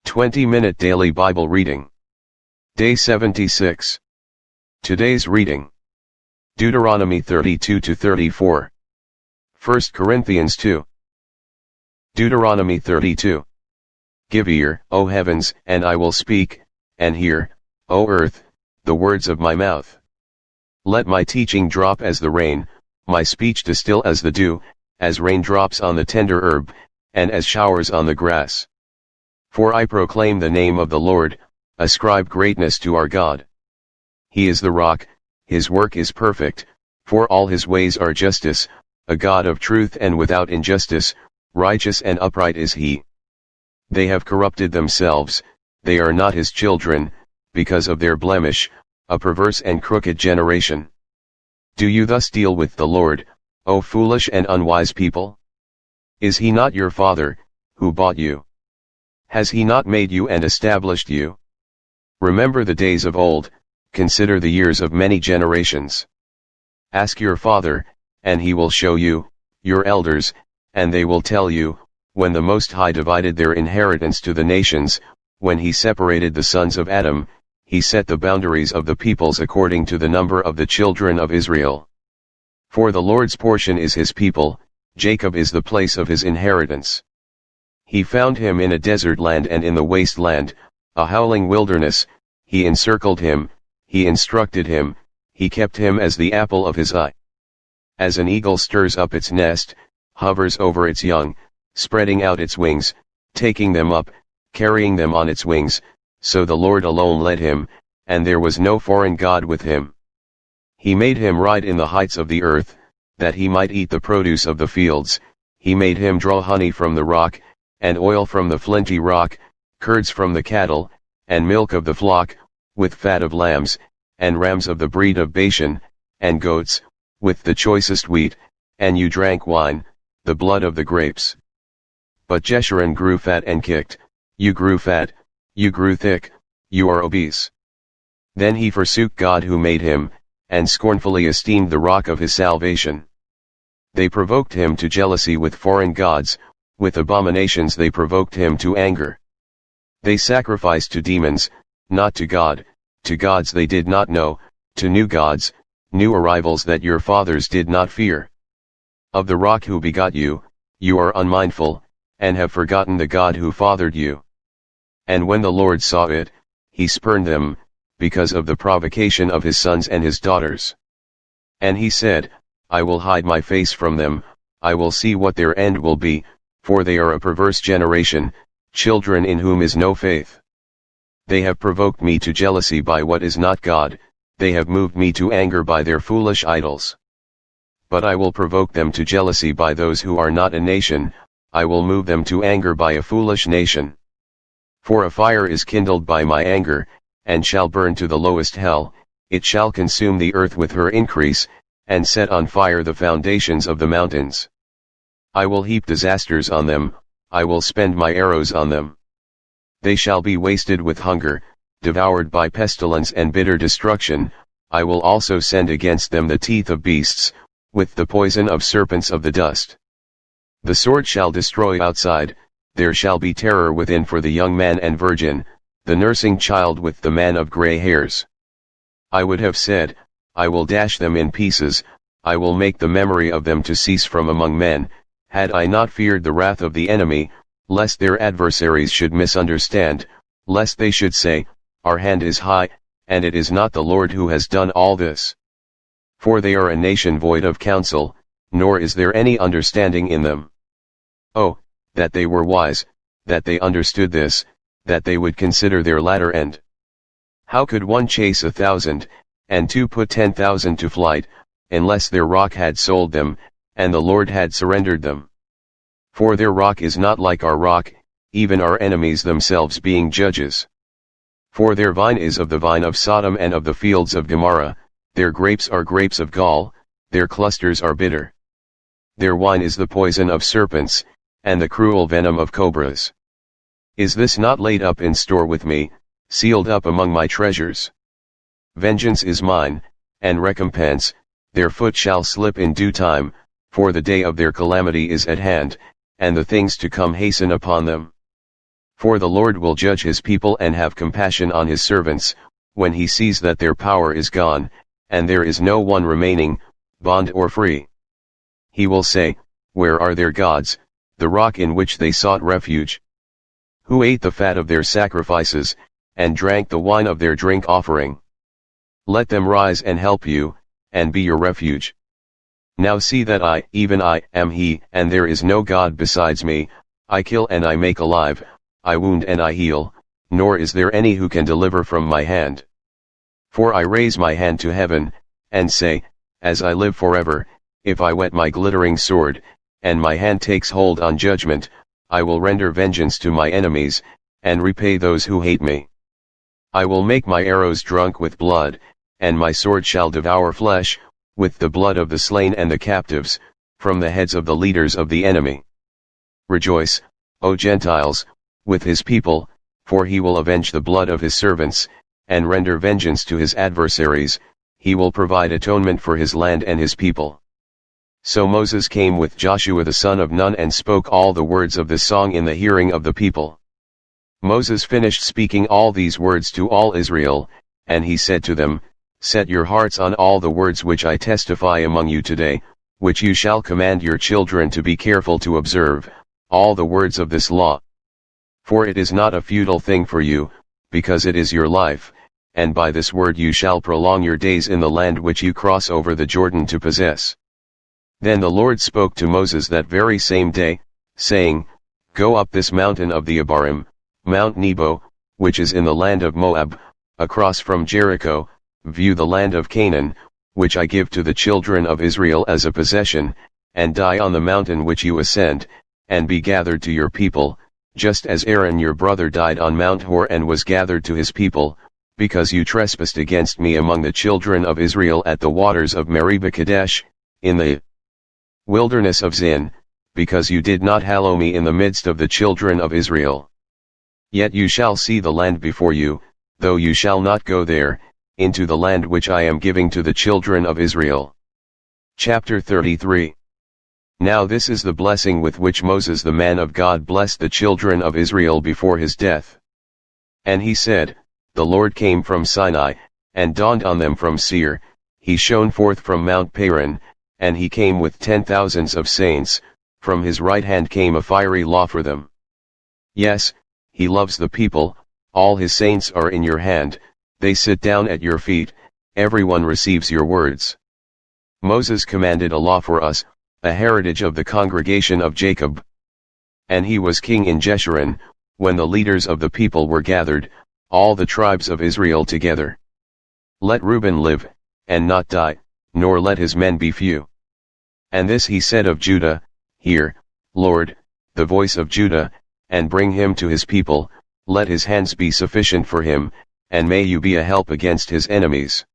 20-minute daily Bible reading. Day 76. Today's reading. Deuteronomy 32-34. 1 Corinthians 2. Deuteronomy 32. Give ear, O heavens, and I will speak, and hear, O earth, the words of my mouth. Let my teaching drop as the rain, my speech distill as the dew, as raindrops on the tender herb, and as showers on the grass. For I proclaim the name of the Lord, ascribe greatness to our God. He is the rock, his work is perfect, for all his ways are justice, a God of truth and without injustice, righteous and upright is he. They have corrupted themselves, they are not his children, because of their blemish, a perverse and crooked generation. Do you thus deal with the Lord, O foolish and unwise people? Is he not your father, who bought you? Has he not made you and established you? Remember the days of old, consider the years of many generations. Ask your father, and he will show you, your elders, and they will tell you, when the Most High divided their inheritance to the nations, when he separated the sons of Adam, he set the boundaries of the peoples according to the number of the children of Israel. For the Lord's portion is his people, Jacob is the place of his inheritance. He found him in a desert land and in the waste land, a howling wilderness, he encircled him, he instructed him, he kept him as the apple of his eye. As an eagle stirs up its nest, hovers over its young, spreading out its wings, taking them up, carrying them on its wings, so the Lord alone led him, and there was no foreign God with him. He made him ride in the heights of the earth, that he might eat the produce of the fields, he made him draw honey from the rock, and oil from the flinty rock, curds from the cattle, and milk of the flock, with fat of lambs, and rams of the breed of Bashan, and goats, with the choicest wheat, and you drank wine, the blood of the grapes. But Jeshurun grew fat and kicked, you grew fat, you grew thick, you are obese. Then he forsook God who made him, and scornfully esteemed the rock of his salvation. They provoked him to jealousy with foreign gods, with abominations they provoked him to anger. They sacrificed to demons, not to God, to gods they did not know, to new gods, new arrivals that your fathers did not fear. Of the rock who begot you, you are unmindful, and have forgotten the God who fathered you. And when the Lord saw it, he spurned them, because of the provocation of his sons and his daughters. And he said, I will hide my face from them, I will see what their end will be, for they are a perverse generation, children in whom is no faith. They have provoked me to jealousy by what is not God, they have moved me to anger by their foolish idols. But I will provoke them to jealousy by those who are not a nation, I will move them to anger by a foolish nation. For a fire is kindled by my anger, and shall burn to the lowest hell, it shall consume the earth with her increase, and set on fire the foundations of the mountains. I will heap disasters on them, I will spend my arrows on them. They shall be wasted with hunger, devoured by pestilence and bitter destruction, I will also send against them the teeth of beasts, with the poison of serpents of the dust. The sword shall destroy outside, there shall be terror within for the young man and virgin, the nursing child with the man of gray hairs. I would have said, I will dash them in pieces, I will make the memory of them to cease from among men, had I not feared the wrath of the enemy, lest their adversaries should misunderstand, lest they should say, our hand is high, and it is not the Lord who has done all this. For they are a nation void of counsel, nor is there any understanding in them. Oh, that they were wise, that they understood this, that they would consider their latter end. How could one chase 1,000, and two put 10,000 to flight, unless their rock had sold them, and the Lord had surrendered them? For their rock is not like our rock, even our enemies themselves being judges. For their vine is of the vine of Sodom and of the fields of Gomorrah, their grapes are grapes of gall, their clusters are bitter. Their wine is the poison of serpents, and the cruel venom of cobras. Is this not laid up in store with me, sealed up among my treasures? Vengeance is mine, and recompense, their foot shall slip in due time, for the day of their calamity is at hand, and the things to come hasten upon them. For the Lord will judge his people and have compassion on his servants, when he sees that their power is gone, and there is no one remaining, bond or free. He will say, Where are their gods, the rock in which they sought refuge? Who ate the fat of their sacrifices, and drank the wine of their drink offering? Let them rise and help you, and be your refuge. Now see that I, even I, am he, and there is no God besides me. I kill and I make alive, I wound and I heal, nor is there any who can deliver from my hand. For I raise my hand to heaven, and say, As I live forever, if I whet my glittering sword, and my hand takes hold on judgment, I will render vengeance to my enemies, and repay those who hate me. I will make my arrows drunk with blood, and my sword shall devour flesh, with the blood of the slain and the captives, from the heads of the leaders of the enemy. Rejoice, O Gentiles, with his people, for he will avenge the blood of his servants, and render vengeance to his adversaries. He will provide atonement for his land and his people. So Moses came with Joshua the son of Nun and spoke all the words of this song in the hearing of the people. Moses finished speaking all these words to all Israel, and he said to them, Set your hearts on all the words which I testify among you today, which you shall command your children to be careful to observe, all the words of this law. For it is not a futile thing for you, because it is your life, and by this word you shall prolong your days in the land which you cross over the Jordan to possess. Then the Lord spoke to Moses that very same day, saying, Go up this mountain of the Abarim, Mount Nebo, which is in the land of Moab, across from Jericho, view the land of Canaan, which I give to the children of Israel as a possession, and die on the mountain which you ascend, and be gathered to your people, just as Aaron your brother died on Mount Hor and was gathered to his people, because you trespassed against me among the children of Israel at the waters of Meribah Kadesh, in the wilderness of Zin, because you did not hallow me in the midst of the children of Israel. Yet you shall see the land before you, though you shall not go there, into the land which I am giving to the children of Israel. Chapter 33. Now this is the blessing with which Moses the man of God blessed the children of Israel before his death. And he said, The Lord came from Sinai, and dawned on them from Seir, he shone forth from Mount Paran, and he came with 10,000s of saints, from his right hand came a fiery law for them. Yes, he loves the people, all his saints are in your hand, they sit down at your feet, everyone receives your words. Moses commanded a law for us, a heritage of the congregation of Jacob. And he was king in Jeshurun, when the leaders of the people were gathered, all the tribes of Israel together. Let Reuben live, and not die, nor let his men be few. And this he said of Judah, Hear, Lord, the voice of Judah, and bring him to his people, let his hands be sufficient for him, and may you be a help against his enemies.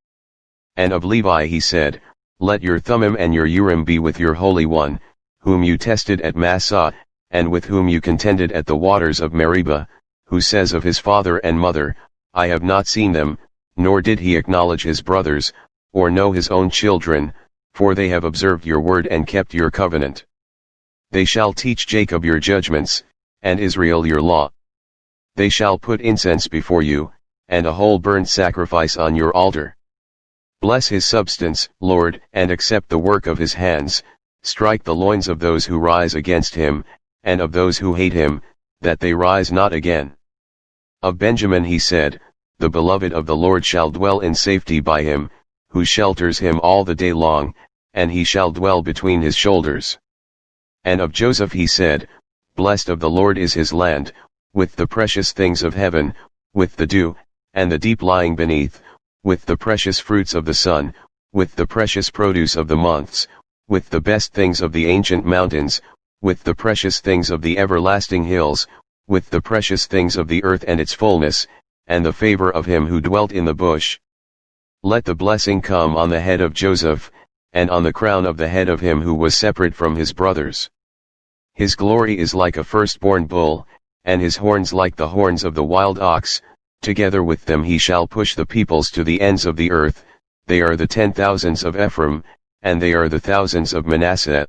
And of Levi he said, Let your Thummim and your Urim be with your Holy One, whom you tested at Massah, and with whom you contended at the waters of Meribah, who says of his father and mother, I have not seen them, nor did he acknowledge his brothers, or know his own children, for they have observed your word and kept your covenant. They shall teach Jacob your judgments, and Israel your law. They shall put incense before you, and a whole burnt sacrifice on your altar. Bless his substance, Lord, and accept the work of his hands, strike the loins of those who rise against him, and of those who hate him, that they rise not again. Of Benjamin he said, The beloved of the Lord shall dwell in safety by him, who shelters him all the day long, and he shall dwell between his shoulders. And of Joseph he said, Blessed of the Lord is his land, with the precious things of heaven, with the dew, and the deep lying beneath, with the precious fruits of the sun, with the precious produce of the months, with the best things of the ancient mountains, with the precious things of the everlasting hills, with the precious things of the earth and its fullness, and the favor of him who dwelt in the bush. Let the blessing come on the head of Joseph, and on the crown of the head of him who was separate from his brothers. His glory is like a firstborn bull, and his horns like the horns of the wild ox. Together with them he shall push the peoples to the ends of the earth, they are the 10,000s of Ephraim, and they are the thousands of Manasseh.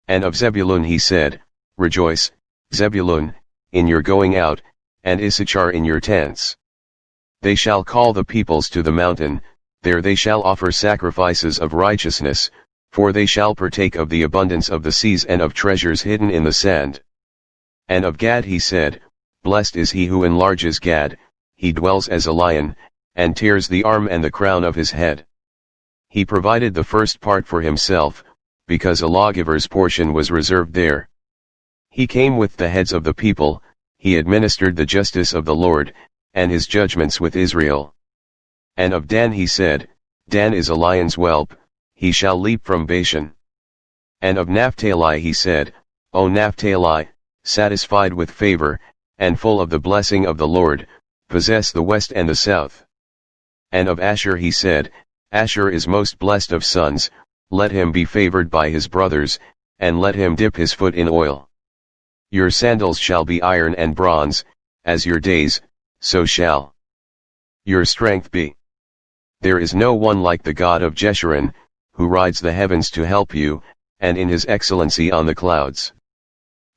And of Zebulun he said, Rejoice, Zebulun, in your going out, and Issachar in your tents. They shall call the peoples to the mountain, there they shall offer sacrifices of righteousness, for they shall partake of the abundance of the seas and of treasures hidden in the sand. And of Gad he said, Blessed is he who enlarges Gad, he dwells as a lion, and tears the arm and the crown of his head. He provided the first part for himself, because a lawgiver's portion was reserved there. He came with the heads of the people, he administered the justice of the Lord, and his judgments with Israel. And of Dan he said, Dan is a lion's whelp, he shall leap from Bashan. And of Naphtali he said, O Naphtali, satisfied with favor, and full of the blessing of the Lord, possess the west and the south. And of Asher he said, Asher is most blessed of sons, let him be favored by his brothers, and let him dip his foot in oil. Your sandals shall be iron and bronze, as your days, so shall your strength be. There is no one like the God of Jeshurun, who rides the heavens to help you, and in his excellency on the clouds.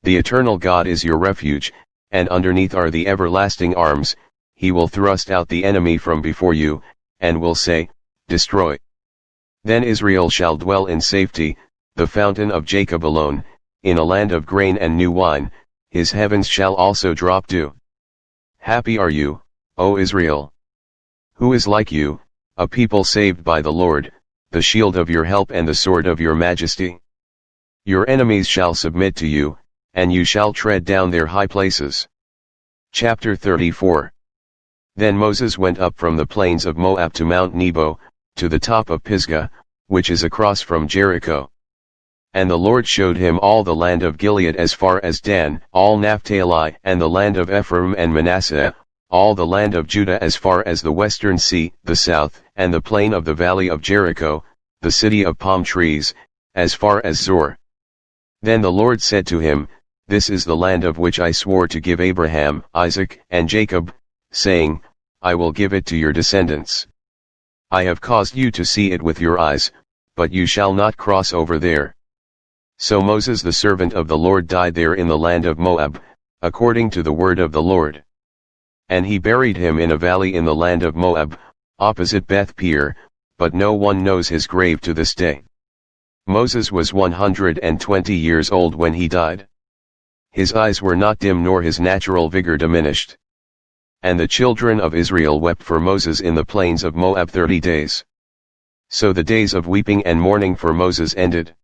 The eternal God is your refuge, and underneath are the everlasting arms, he will thrust out the enemy from before you, and will say, Destroy. Then Israel shall dwell in safety, the fountain of Jacob alone, in a land of grain and new wine, his heavens shall also drop dew. Happy are you, O Israel! Who is like you, a people saved by the Lord, the shield of your help and the sword of your majesty? Your enemies shall submit to you, and you shall tread down their high places. Chapter 34. Then Moses went up from the plains of Moab to Mount Nebo, to the top of Pisgah, which is across from Jericho. And the Lord showed him all the land of Gilead as far as Dan, all Naphtali, and the land of Ephraim and Manasseh, all the land of Judah as far as the western sea, the south, and the plain of the valley of Jericho, the city of palm trees, as far as Zor. Then the Lord said to him, This is the land of which I swore to give Abraham, Isaac, and Jacob, saying, I will give it to your descendants. I have caused you to see it with your eyes, but you shall not cross over there. So Moses the servant of the Lord died there in the land of Moab, according to the word of the Lord. And he buried him in a valley in the land of Moab, opposite Beth Peor, but no one knows his grave to this day. Moses was 120 years old when he died. His eyes were not dim nor his natural vigor diminished. And the children of Israel wept for Moses in the plains of Moab 30 days. So the days of weeping and mourning for Moses ended.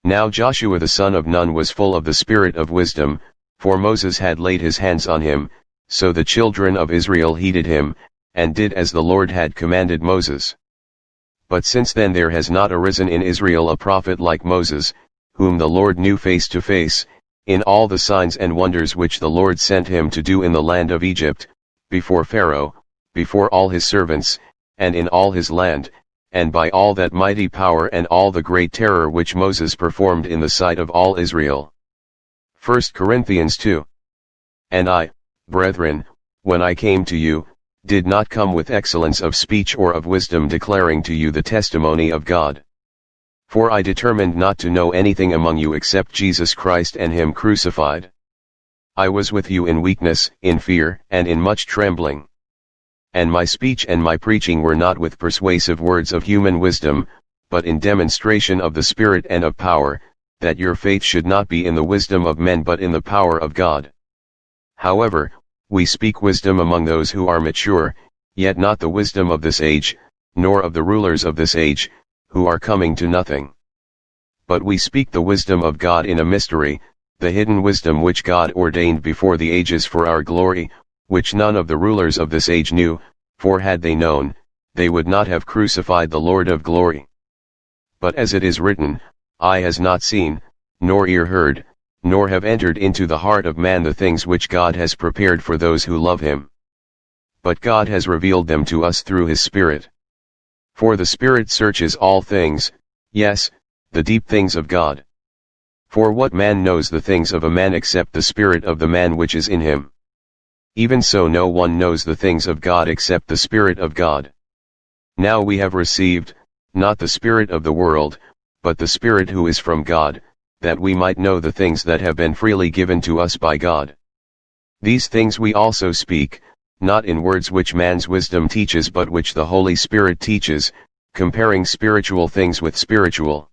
Now Joshua the son of Nun was full of the spirit of wisdom, for Moses had laid his hands on him, so the children of Israel heeded him, and did as the Lord had commanded Moses. But since then there has not arisen in Israel a prophet like Moses, whom the Lord knew face to face, in all the signs and wonders which the Lord sent him to do in the land of Egypt, before Pharaoh, before all his servants, and in all his land, and by all that mighty power and all the great terror which Moses performed in the sight of all Israel. 1 Corinthians 2. And I, brethren, when I came to you, did not come with excellence of speech or of wisdom declaring to you the testimony of God. For I determined not to know anything among you except Jesus Christ and him crucified. I was with you in weakness, in fear, and in much trembling. And my speech and my preaching were not with persuasive words of human wisdom, but in demonstration of the Spirit and of power, that your faith should not be in the wisdom of men but in the power of God. However, we speak wisdom among those who are mature, yet not the wisdom of this age, nor of the rulers of this age, who are coming to nothing. But we speak the wisdom of God in a mystery, the hidden wisdom which God ordained before the ages for our glory, which none of the rulers of this age knew, for had they known, they would not have crucified the Lord of glory. But as it is written, eye has not seen, nor ear heard, nor have entered into the heart of man the things which God has prepared for those who love him. But God has revealed them to us through his Spirit. For the Spirit searches all things, yes, the deep things of God. For what man knows the things of a man except the spirit of the man which is in him? Even so no one knows the things of God except the Spirit of God. Now we have received, not the spirit of the world, but the Spirit who is from God, that we might know the things that have been freely given to us by God. These things we also speak, not in words which man's wisdom teaches but which the Holy Spirit teaches, comparing spiritual things with spiritual.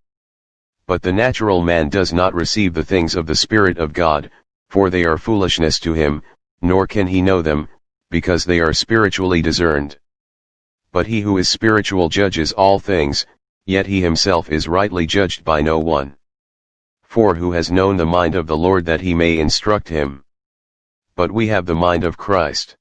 But the natural man does not receive the things of the Spirit of God, for they are foolishness to him, nor can he know them, because they are spiritually discerned. But he who is spiritual judges all things, yet he himself is rightly judged by no one. For who has known the mind of the Lord that he may instruct him? But we have the mind of Christ.